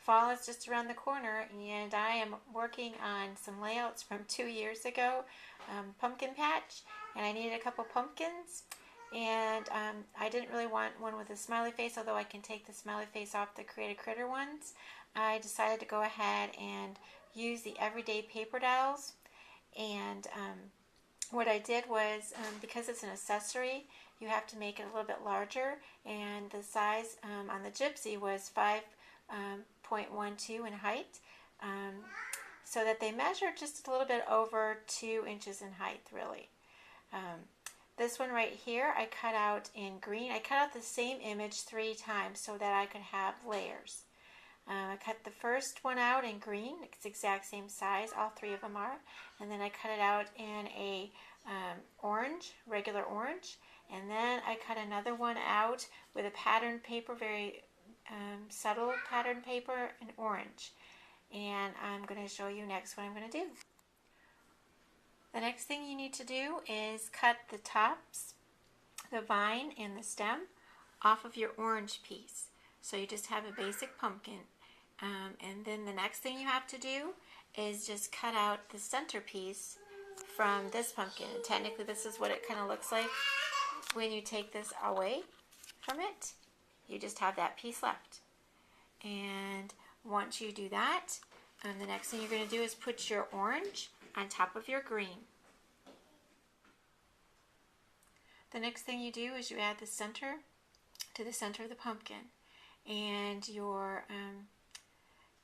fall is just around the corner, and I am working on some layouts from 2 years ago, pumpkin patch, and I needed a couple pumpkins, and I didn't really want one with a smiley face, although I can take the smiley face off the Create a Critter ones. I decided to go ahead and use the everyday paper dolls, and what I did was, because it's an accessory, you have to make it a little bit larger, and the size on the Gypsy was 5.12 in height, so that they measure just a little bit over 2 inches in height, really. This one right here I cut out in green. I cut out the same image 3 times so that I could have layers. I cut the first one out in green. It's the exact same size, all 3 of them are. And then I cut it out in a orange, regular orange. And then I cut another one out with a patterned paper, very subtle patterned paper in orange. And I'm going to show you next what I'm going to do. The next thing you need to do is cut the tops, the vine and the stem, off of your orange piece. So you just have a basic pumpkin. And then the next thing you have to do is just cut out the centerpiece from this pumpkin. And technically this is what it kind of looks like when you take this away from it. You just have that piece left. And once you do that, the next thing you're going to do is put your orange on top of your green. The next thing you do is you add the center to the center of the pumpkin, and your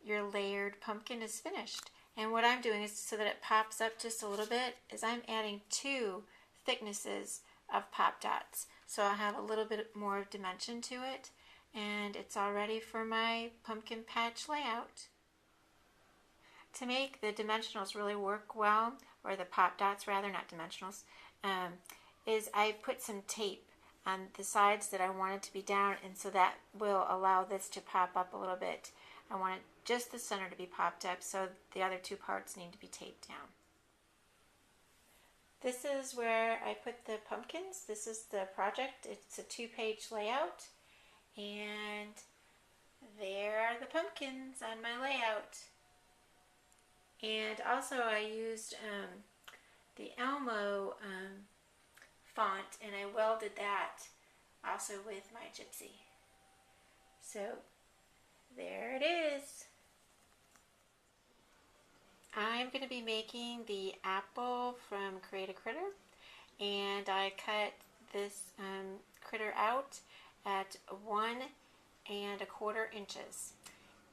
layered pumpkin is finished. And what I'm doing is, so that it pops up just a little bit, is I'm adding 2 thicknesses of pop dots, so I'll have a little bit more dimension to it, and it's all ready for my pumpkin patch layout. To make the dimensionals really work well, or the pop dots rather, not dimensionals, is I put some tape on the sides that I want it to be down, and so that will allow this to pop up a little bit. I want it just the center to be popped up, so the other 2 parts need to be taped down. This is where I put the pumpkins. This is the project. It's a 2-page layout, and there are the pumpkins on my layout. And also I used the Elmo font, and I welded that also with my Gypsy. So there it is. I'm going to be making the apple from Create a Critter, and I cut this critter out at 1 1/4 inches.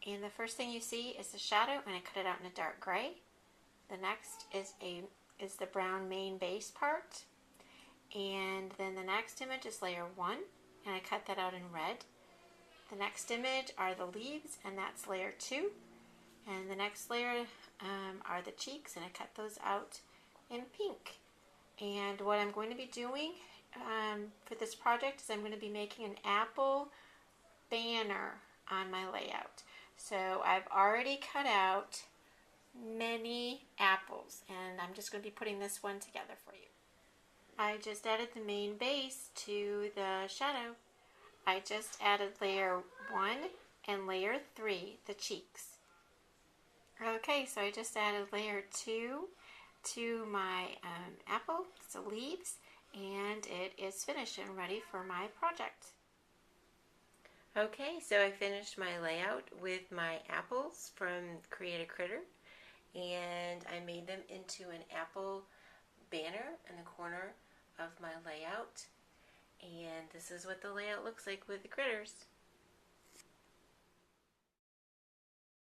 And the first thing you see is the shadow, and I cut it out in a dark gray. The next is the brown main base part, and then the next image is layer 1, and I cut that out in red. The next image are the leaves, and that's layer 2. And the next layer are the cheeks, and I cut those out in pink. And what I'm going to be doing for this project is I'm going to be making an apple banner on my layout. So I've already cut out many apples, and I'm just going to be putting this one together for you. I just added the main base to the shadow. I just added layer 1 and layer 3, the cheeks. Okay, so I just added layer 2 to my apple, so leaves, and it is finished and ready for my project. Okay, so I finished my layout with my apples from Create a Critter, and I made them into an apple banner in the corner of my layout. And this is what the layout looks like with the critters.